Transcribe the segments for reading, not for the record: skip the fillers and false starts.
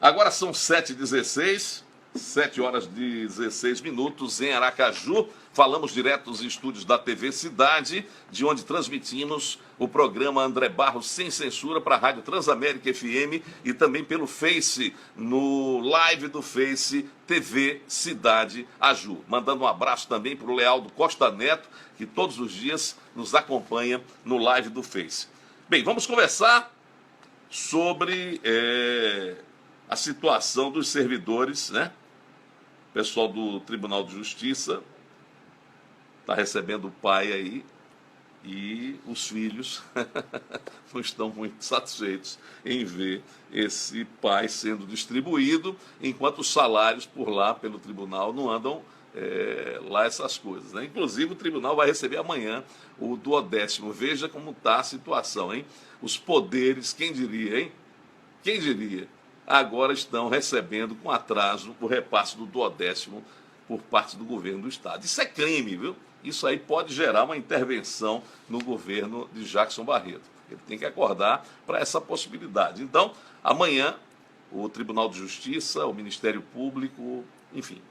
Agora são 7h16, 7 horas e 16 minutos em Aracaju. Falamos direto dos estúdios da TV Cidade, de onde transmitimos o programa André Barros Sem Censura para a Rádio Transamérica FM e também pelo Face, no live do Face TV Cidade Aju. Mandando um abraço também para o Lealdo Costa Neto, que todos os dias nos acompanha no live do Face. Bem, vamos conversar sobre a situação dos servidores, né? O pessoal do Tribunal de Justiça está recebendo o pai aí e os filhos não estão muito satisfeitos em ver esse pai sendo distribuído, enquanto os salários por lá, pelo tribunal, não andam lá essas coisas, né? Inclusive o tribunal vai receber amanhã o 12º. Veja como está a situação, hein? Os poderes, quem diria, hein? Quem diria? Agora estão recebendo com atraso o repasse do 12º por parte do governo do estado. Isso é crime, viu? Isso aí pode gerar uma intervenção no governo de Jackson Barreto. Ele tem que acordar para essa possibilidade. Então, amanhã, o Tribunal de Justiça, o Ministério Público, enfim,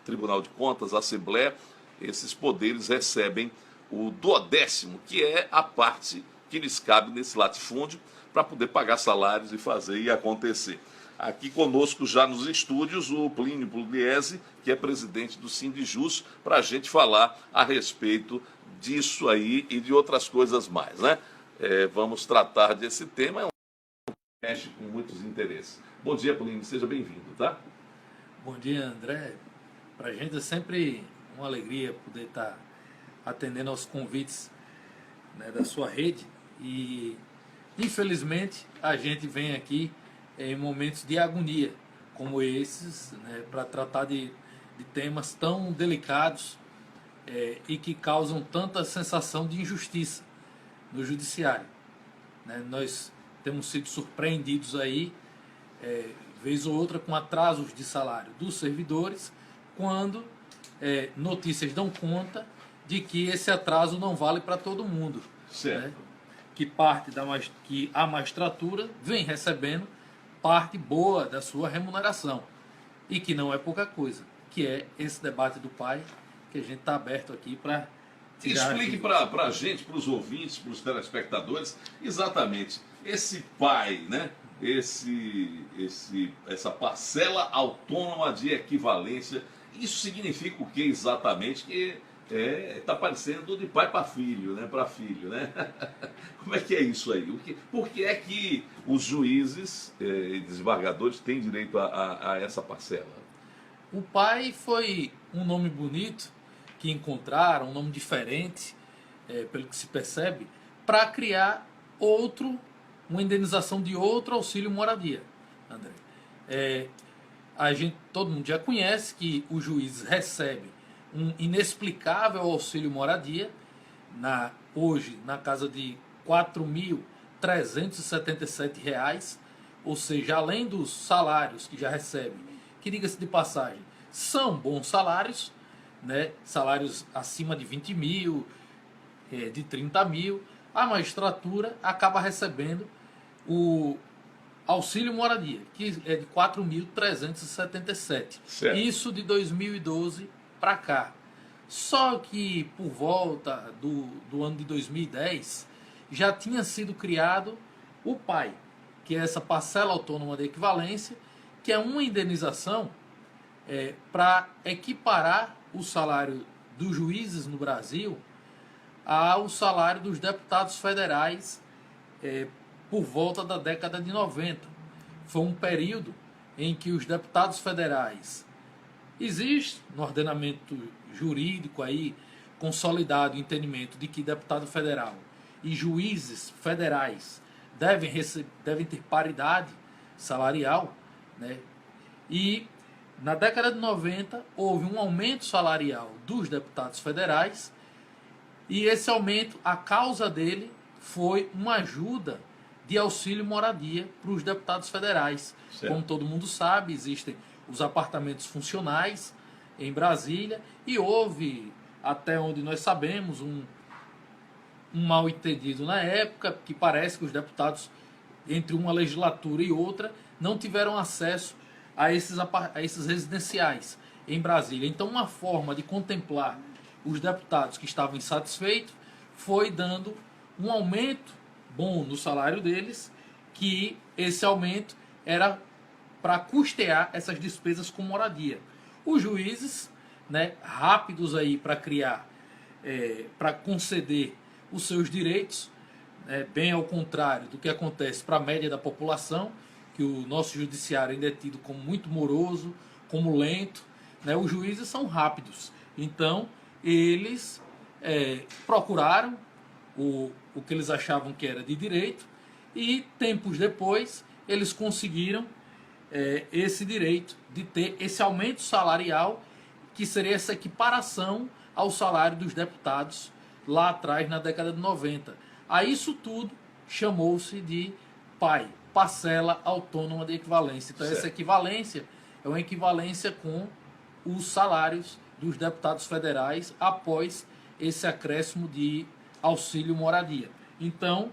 Tribunal de Contas, a Assembleia, esses poderes recebem o 12º, que é a parte que lhes cabe nesse latifúndio, para poder pagar salários e fazer e acontecer. Aqui conosco já nos estúdios o Plínio Pugliese, que é presidente do Sindijus, para a gente falar a respeito disso aí e de outras coisas mais, né? Vamos tratar desse tema, é um tema que mexe com muitos interesses. Bom dia, Plínio, seja bem-vindo, tá? Bom dia, André. Para a gente é sempre uma alegria poder estar atendendo aos convites, né, da sua rede e, infelizmente, a gente vem aqui em momentos de agonia como esses, né, para tratar de temas tão delicados e que causam tanta sensação de injustiça no judiciário, né? Nós temos sido surpreendidos aí, vez ou outra, com atrasos de salário dos servidores, quando notícias dão conta de que esse atraso não vale para todo mundo, certo, né? Que a magistratura vem recebendo parte boa da sua remuneração, e que não é pouca coisa, que é esse debate do pai, que a gente está aberto aqui para tirar. Explique para a gente, para os ouvintes, para os telespectadores, exatamente esse pai, né? Essa parcela autônoma de equivalência, isso significa o que exatamente? Que está parecendo de pai para filho, né? Para filho, né? Como é que é isso aí? Por que é que os juízes e desembargadores têm direito a essa parcela? O pai foi um nome bonito que encontraram, um nome diferente, pelo que se percebe, para criar uma indenização de outro auxílio moradia, André. Todo mundo já conhece que os juízes recebem um inexplicável auxílio moradia, hoje na casa de R$ 4.377, ou seja, além dos salários que já recebem, que, diga-se de passagem, são bons salários, né? Salários acima de 20 mil, de 30 mil, a magistratura acaba recebendo o auxílio moradia, que é de 4.377. Certo. Isso de 2012 para cá. Só que por volta do ano de 2010 já tinha sido criado o PAI, que é essa parcela autônoma de equivalência, que é uma indenização para equiparar o salário dos juízes no Brasil ao salário dos deputados federais por volta da década de 90. Foi um período em que os deputados federais, existe no ordenamento jurídico aí consolidado o entendimento de que deputado federal e juízes federais devem ter paridade salarial, né? E na década de 90 houve um aumento salarial dos deputados federais, e esse aumento, a causa dele foi uma ajuda de auxílio moradia para os deputados federais. Certo. Como todo mundo sabe, existem os apartamentos funcionais em Brasília, e houve, até onde nós sabemos, um mal entendido na época, que parece que os deputados, entre uma legislatura e outra, não tiveram acesso a esses residenciais em Brasília. Então, uma forma de contemplar os deputados que estavam insatisfeitos foi dando um aumento bom no salário deles, que esse aumento era para custear essas despesas com moradia. Os juízes, né, rápidos aí para criar, para conceder os seus direitos, bem ao contrário do que acontece para a média da população, que o nosso judiciário ainda é tido como muito moroso, como lento, né? Os juízes são rápidos, então eles procuraram o que eles achavam que era de direito, e tempos depois eles conseguiram esse direito de ter esse aumento salarial, que seria essa equiparação ao salário dos deputados lá atrás, na década de 90. A isso tudo chamou-se de PAI, Parcela Autônoma de Equivalência. Então, certo, essa equivalência é uma equivalência com os salários dos deputados federais após esse acréscimo de auxílio moradia. Então,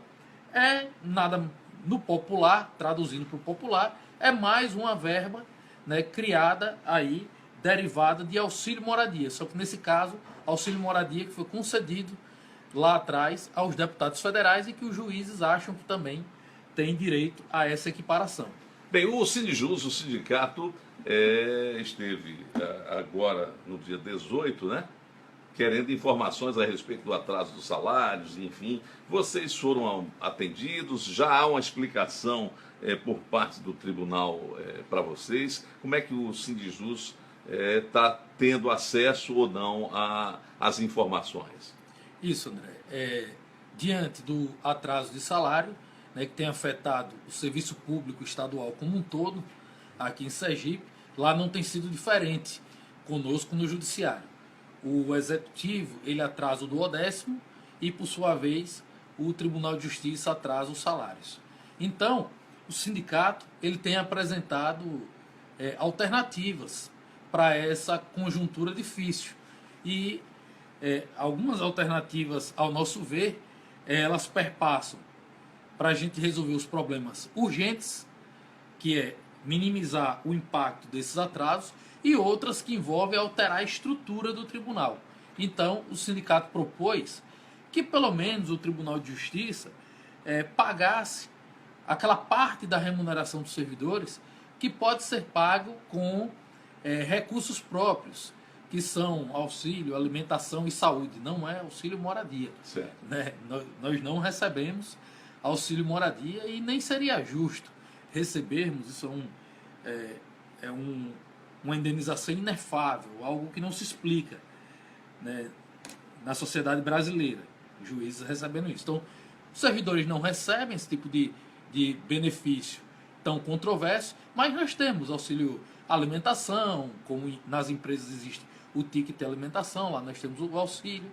nada no popular, traduzindo para o popular, é mais uma verba, né, criada aí, derivada de auxílio moradia. Só que nesse caso, auxílio moradia que foi concedido lá atrás aos deputados federais e que os juízes acham que também têm direito a essa equiparação. Bem, o Sindijus, o sindicato, esteve agora no dia 18, né? Querendo informações a respeito do atraso dos salários, enfim. Vocês foram atendidos? Já há uma explicação por parte do tribunal para vocês? Como é que o Sindijus está tendo acesso ou não às informações? Isso, André. Diante do atraso de salário, né, que tem afetado o serviço público estadual como um todo, aqui em Sergipe, lá não tem sido diferente conosco no judiciário. O executivo ele atrasa o duodécimo e, por sua vez, o Tribunal de Justiça atrasa os salários. Então, o sindicato ele tem apresentado alternativas para essa conjuntura difícil. E algumas alternativas, ao nosso ver, elas perpassam para a gente resolver os problemas urgentes, que é minimizar o impacto desses atrasos, e outras que envolvem alterar a estrutura do tribunal. Então, o sindicato propôs que, pelo menos, o Tribunal de Justiça pagasse aquela parte da remuneração dos servidores que pode ser pago com recursos próprios, que são auxílio, alimentação e saúde, não é auxílio moradia. Certo. Né? Nós não recebemos auxílio moradia e nem seria justo recebermos, isso uma indenização inefável, algo que não se explica, né, na sociedade brasileira, juízes recebendo isso. Então, os servidores não recebem esse tipo de benefício tão controverso, mas nós temos auxílio alimentação, como nas empresas existe o ticket alimentação, lá nós temos o auxílio,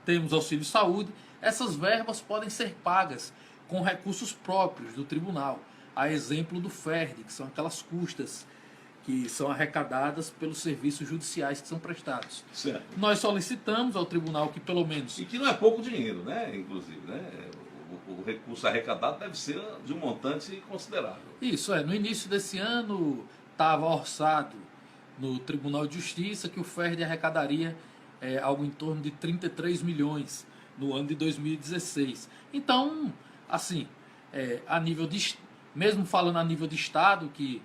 temos auxílio saúde. Essas verbas podem ser pagas com recursos próprios do tribunal, a exemplo do FERD, que são aquelas custas que são arrecadadas pelos serviços judiciais que são prestados. Certo. Nós solicitamos ao tribunal que pelo menos... E que não é pouco dinheiro, né? Inclusive, né? O recurso arrecadado deve ser de um montante considerável. Isso, no início desse ano estava orçado no Tribunal de Justiça que o FERD arrecadaria algo em torno de 33 milhões no ano de 2016. Então, assim, a nível de... Mesmo falando a nível de Estado, que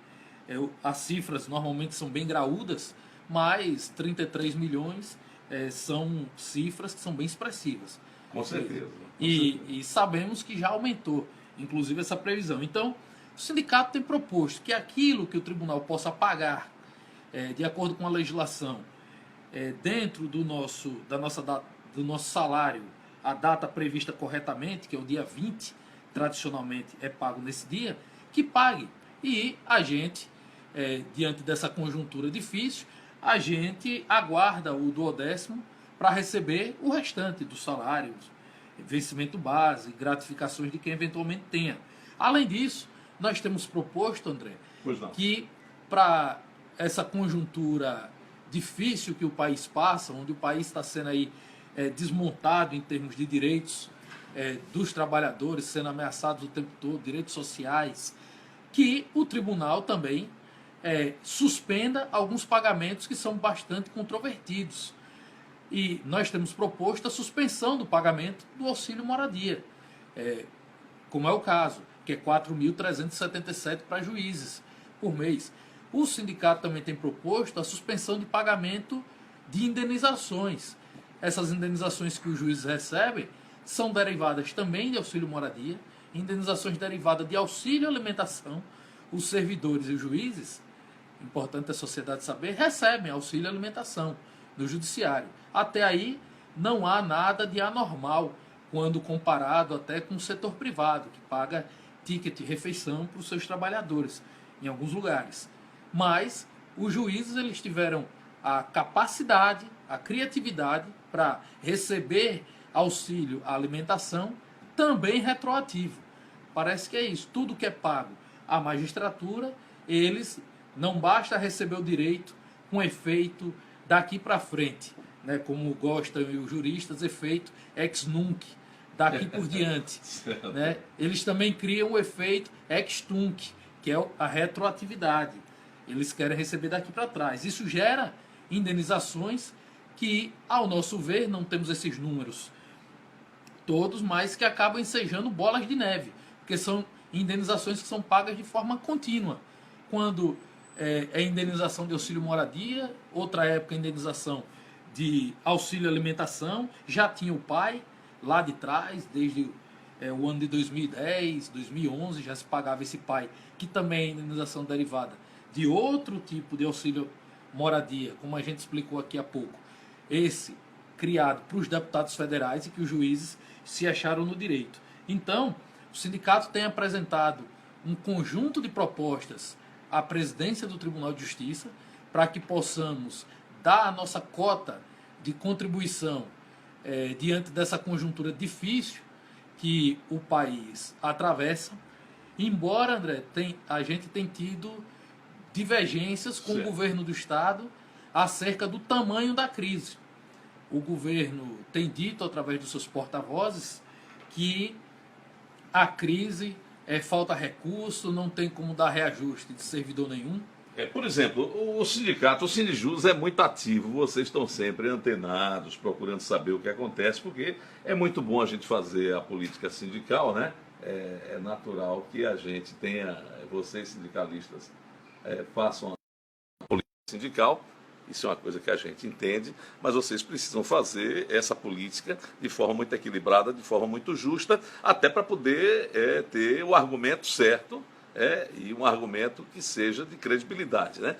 as cifras normalmente são bem graúdas, mas 33 milhões são cifras que são bem expressivas. Com certeza. E sabemos que já aumentou, inclusive, essa previsão. Então, o sindicato tem proposto que aquilo que o tribunal possa pagar, de acordo com a legislação, dentro do nosso salário, a data prevista corretamente, que é o dia 20, tradicionalmente é pago nesse dia, que pague. E a gente, diante dessa conjuntura difícil, a gente aguarda o duodécimo para receber o restante dos salários, vencimento base, gratificações de quem eventualmente tenha. Além disso, nós temos proposto, André, que para essa conjuntura difícil que o país passa, onde o país está sendo aí desmontado em termos de direitos dos trabalhadores, sendo ameaçados o tempo todo, direitos sociais, que o tribunal também suspenda alguns pagamentos que são bastante controvertidos. E nós temos proposto a suspensão do pagamento do auxílio moradia, como é o caso, que é R$ 4.377 para juízes por mês. O sindicato também tem proposto a suspensão de pagamento de indenizações. Essas indenizações que os juízes recebem são derivadas também de auxílio moradia, indenizações derivadas de auxílio alimentação. Os servidores e os juízes, importante a sociedade saber, recebem auxílio alimentação do judiciário. Até aí não há nada de anormal quando comparado até com o setor privado, que paga ticket de refeição para os seus trabalhadores em alguns lugares. Mas os juízes eles tiveram a capacidade, a criatividade para receber auxílio à alimentação também retroativo. Parece que é isso. Tudo que é pago à magistratura, eles não basta receber o direito com efeito daqui para frente, né? Como gostam os juristas, efeito ex nunc, daqui por diante. Né? Eles também criam o efeito ex tunc, que é a retroatividade. Eles querem receber daqui para trás. Isso gera indenizações que, ao nosso ver, não temos esses números todos, mas que acabam ensejando bolas de neve, porque são indenizações que são pagas de forma contínua. Quando é indenização de auxílio moradia, outra época indenização de auxílio alimentação, já tinha o pai lá de trás, desde o ano de 2010, 2011, já se pagava esse pai, que também é indenização derivada de outro tipo de auxílio moradia, como a gente explicou aqui há pouco, esse criado para os deputados federais e que os juízes se acharam no direito. Então, o sindicato tem apresentado um conjunto de propostas à presidência do Tribunal de Justiça para que possamos dar a nossa cota de contribuição diante dessa conjuntura difícil que o país atravessa. Embora, André, a gente tem tido divergências com o governo do Estado acerca do tamanho da crise. O governo tem dito, através dos seus porta-vozes, que a crise falta recurso, não tem como dar reajuste de servidor nenhum. Por exemplo, o sindicato, o Sindijus é muito ativo, vocês estão sempre antenados, procurando saber o que acontece, porque é muito bom a gente fazer a política sindical, né? É natural que a gente tenha, vocês sindicalistas, façam a política sindical, isso é uma coisa que a gente entende, mas vocês precisam fazer essa política de forma muito equilibrada, de forma muito justa, até para poder ter o argumento certo, e um argumento que seja de credibilidade. Né?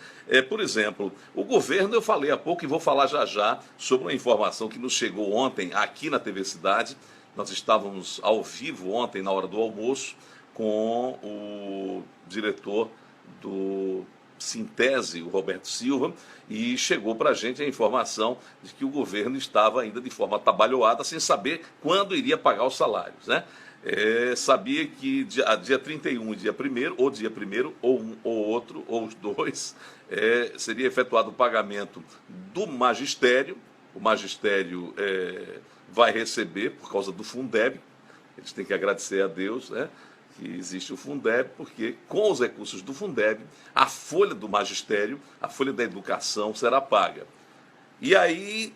Por exemplo, o governo, eu falei há pouco e vou falar já já sobre uma informação que nos chegou ontem aqui na TV Cidade. Nós estávamos ao vivo ontem, na hora do almoço, com o diretor do Sintese, o Roberto Silva, e chegou para a gente a informação de que o governo estava ainda de forma atabalhoada, sem saber quando iria pagar os salários. Né? Sabia que dia 31 e dia 1º, ou dia 1º, ou um ou outro, ou os dois, seria efetuado o pagamento do magistério. O magistério vai receber, por causa do Fundeb, eles têm que agradecer a Deus, né, que existe o Fundeb, porque com os recursos do Fundeb, a folha do magistério, a folha da educação será paga. E aí,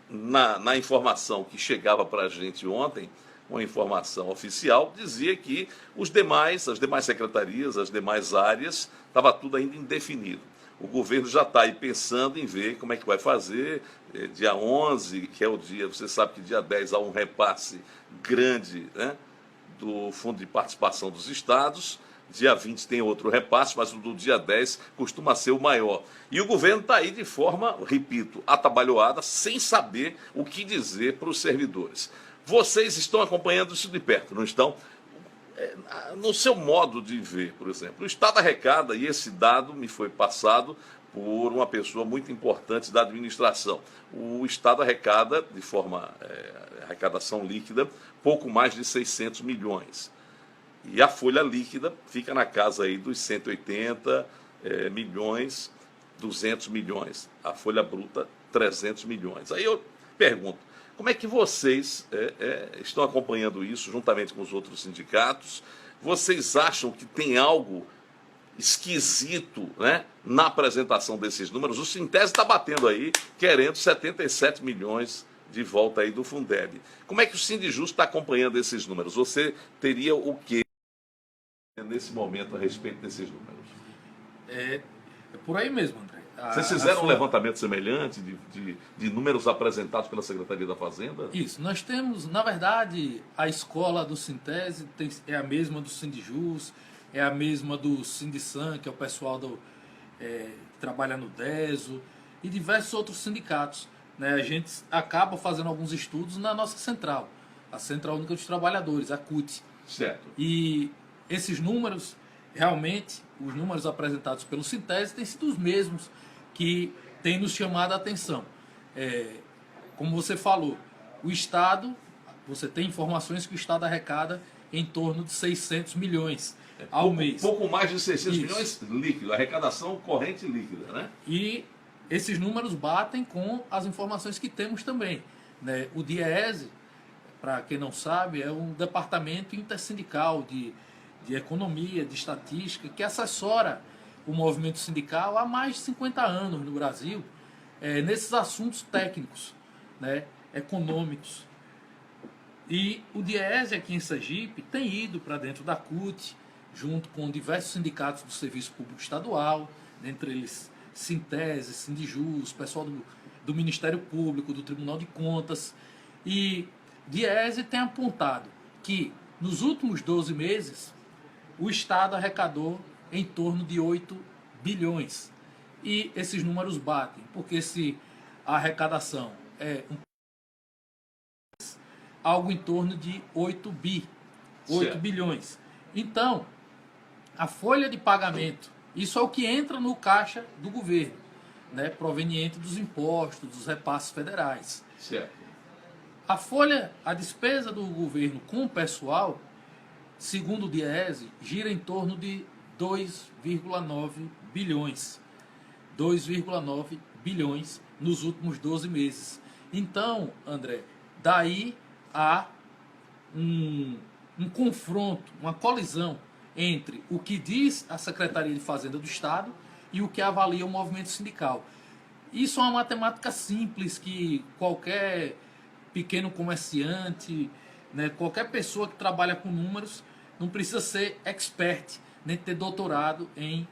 na informação que chegava para a gente ontem, uma informação oficial, dizia que as demais secretarias, as demais áreas, estava tudo ainda indefinido. O governo já está aí pensando em ver como é que vai fazer. Dia 11, que é o dia, você sabe que dia 10 há um repasse grande, né, do Fundo de Participação dos Estados. Dia 20 tem outro repasse, mas o do dia 10 costuma ser o maior. E o governo está aí de forma, repito, atabalhoada, sem saber o que dizer para os servidores. Vocês estão acompanhando isso de perto, não estão? No seu modo de ver, por exemplo, o Estado arrecada, e esse dado me foi passado por uma pessoa muito importante da administração. O Estado arrecada, de forma arrecadação líquida, pouco mais de 600 milhões. E a folha líquida fica na casa aí dos 180 milhões, 200 milhões. A folha bruta, 300 milhões. Aí eu pergunto, como é que vocês estão acompanhando isso, juntamente com os outros sindicatos? Vocês acham que tem algo esquisito, né, na apresentação desses números. O Sintese está batendo aí, querendo 77 milhões de volta aí do Fundeb. Como é que o Sindijus está acompanhando esses números? Você teria o que nesse momento a respeito desses números? É por aí mesmo, André. Vocês fizeram um levantamento semelhante de números apresentados pela Secretaria da Fazenda? Isso, nós temos, na verdade, a escola do Sintese é a mesma do Sindijus, é a mesma do Sindisan, que é o pessoal que trabalha no DESO, e diversos outros sindicatos. Né? A gente acaba fazendo alguns estudos na nossa central, a Central Única dos Trabalhadores, a CUT. Certo. E esses números, realmente, os números apresentados pelo Sintese têm sido os mesmos que têm nos chamado a atenção. Como você falou, o Estado, você tem informações que o Estado arrecada em torno de 600 milhões ao mês. Pouco mais de 600 Isso. milhões líquido, arrecadação corrente líquida, né? E esses números batem com as informações que temos também. Né? O DIEESE, para quem não sabe, é um departamento intersindical de economia, de estatística, que assessora o movimento sindical há mais de 50 anos no Brasil, nesses assuntos técnicos, né, econômicos. E o DIEESE aqui em Sergipe tem ido para dentro da CUT, junto com diversos sindicatos do Serviço Público Estadual, dentre eles Sintese, Sindijus, pessoal do Ministério Público, do Tribunal de Contas. E DIEESE tem apontado que nos últimos 12 meses o Estado arrecadou em torno de 8 bilhões. E esses números batem, porque se a arrecadação é algo em torno de 8 bilhões. Então, a folha de pagamento, isso é o que entra no caixa do governo, né, proveniente dos impostos, dos repasses federais. Certo. A despesa do governo com o pessoal, segundo o DIEESE, gira em torno de 2,9 bilhões. 2,9 bilhões nos últimos 12 meses. Então, André, daí há um confronto, uma colisão entre o que diz a Secretaria de Fazenda do Estado e o que avalia o movimento sindical. Isso é uma matemática simples que qualquer pequeno comerciante, né, qualquer pessoa que trabalha com números, não precisa ser expert, nem ter doutorado em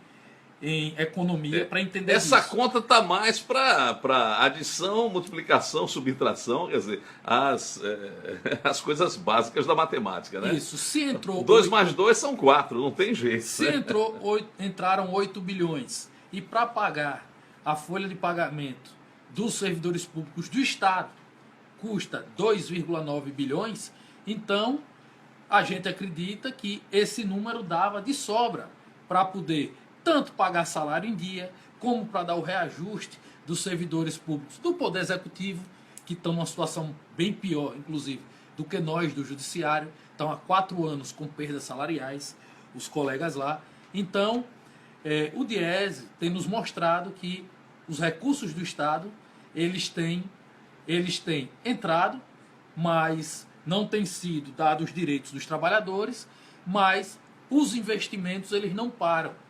economia para entender essa isso. conta está mais para adição, multiplicação, subtração, quer dizer, as coisas básicas da matemática, né? Isso, se entrou... 2 mais 2 são 4, não tem jeito. Se entraram 8 bilhões e para pagar a folha de pagamento dos servidores públicos do Estado custa 2,9 bilhões, então a gente acredita que esse número dava de sobra para poder tanto pagar salário em dia, como para dar o reajuste dos servidores públicos do Poder Executivo, que estão numa situação bem pior, inclusive, do que nós do Judiciário, estão há 4 anos com perdas salariais, os colegas lá. Então, o DIEESE tem nos mostrado que os recursos do Estado, eles têm entrado, mas não têm sido dados os direitos dos trabalhadores, mas os investimentos eles não param,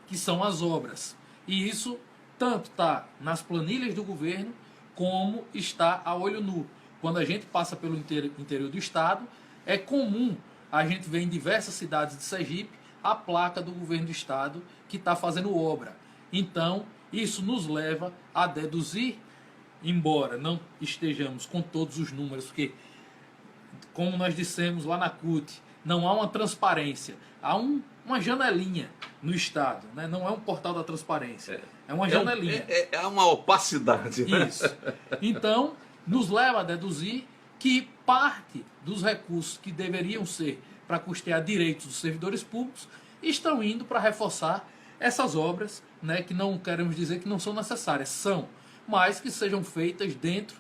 que são as obras. E isso tanto está nas planilhas do governo, como está a olho nu. Quando a gente passa pelo interior do estado, é comum a gente ver em diversas cidades de Sergipe a placa do governo do estado que está fazendo obra. Então, isso nos leva a deduzir, embora não estejamos com todos os números, porque, como nós dissemos lá na CUT, não há uma transparência, há uma janelinha no Estado, né? Não é um portal da transparência, é uma janelinha. É uma opacidade. Né? Isso. Então, nos leva a deduzir que parte dos recursos que deveriam ser para custear direitos dos servidores públicos estão indo para reforçar essas obras, né, que não queremos dizer que não são necessárias, são, mas que sejam feitas dentro,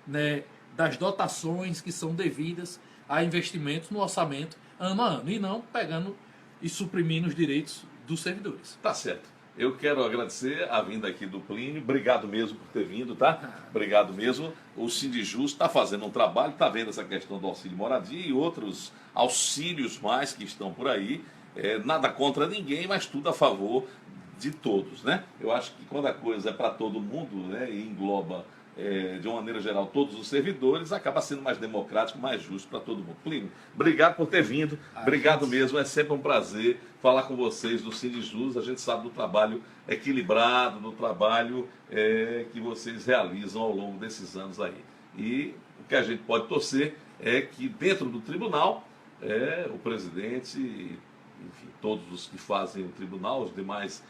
né, das dotações que são devidas a investimentos no orçamento ano a ano, e não pegando e suprimindo os direitos dos servidores. Tá certo. Eu quero agradecer a vinda aqui do Plínio. Obrigado mesmo por ter vindo, tá? Obrigado mesmo. O Sindijus está fazendo um trabalho, está vendo essa questão do auxílio moradia e outros auxílios mais que estão por aí. nada contra ninguém, mas tudo a favor de todos, né? Eu acho que quando a coisa é para todo mundo, né, e engloba de uma maneira geral todos os servidores, acaba sendo mais democrático, mais justo para todo mundo. Plínio, obrigado por ter vindo, obrigado mesmo, é sempre um prazer falar com vocês do Sindijus. A gente sabe do trabalho equilibrado, do trabalho que vocês realizam ao longo desses anos aí. E o que a gente pode torcer é que dentro do tribunal, o presidente, enfim, todos os que fazem o tribunal, os demais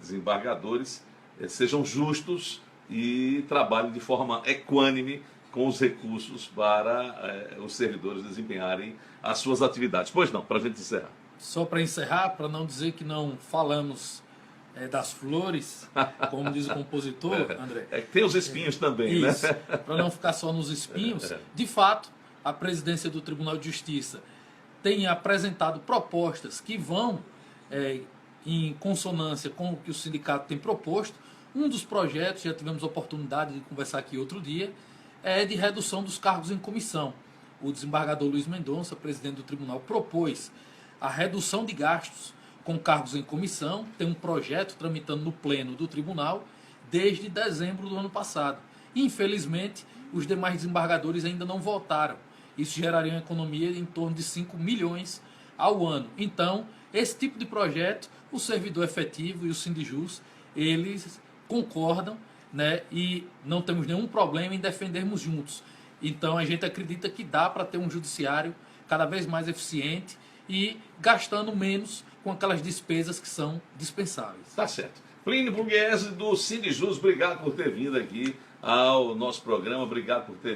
desembargadores, sejam justos e trabalhem de forma equânime com os recursos para os servidores desempenharem as suas atividades. Pois não, para a gente encerrar. Só para encerrar, para não dizer que não falamos das flores, como diz o compositor, André. Tem os espinhos também, isso, né? Para não ficar só nos espinhos, de fato, a presidência do Tribunal de Justiça tem apresentado propostas que vão em consonância com o que o sindicato tem proposto. Um dos projetos, já tivemos a oportunidade de conversar aqui outro dia, é de redução dos cargos em comissão. O desembargador Luiz Mendonça, presidente do tribunal, propôs a redução de gastos com cargos em comissão. Tem um projeto tramitando no pleno do tribunal desde dezembro do ano passado. Infelizmente, os demais desembargadores ainda não votaram. Isso geraria uma economia de em torno de 5 milhões ao ano. Então, esse tipo de projeto, o servidor efetivo e o Sindijus, eles concordam, né, e não temos nenhum problema em defendermos juntos. Então a gente acredita que dá para ter um judiciário cada vez mais eficiente e gastando menos com aquelas despesas que são dispensáveis. Tá certo. Plínio Pugliese do Sindijus, obrigado por ter vindo aqui ao nosso programa, obrigado por ter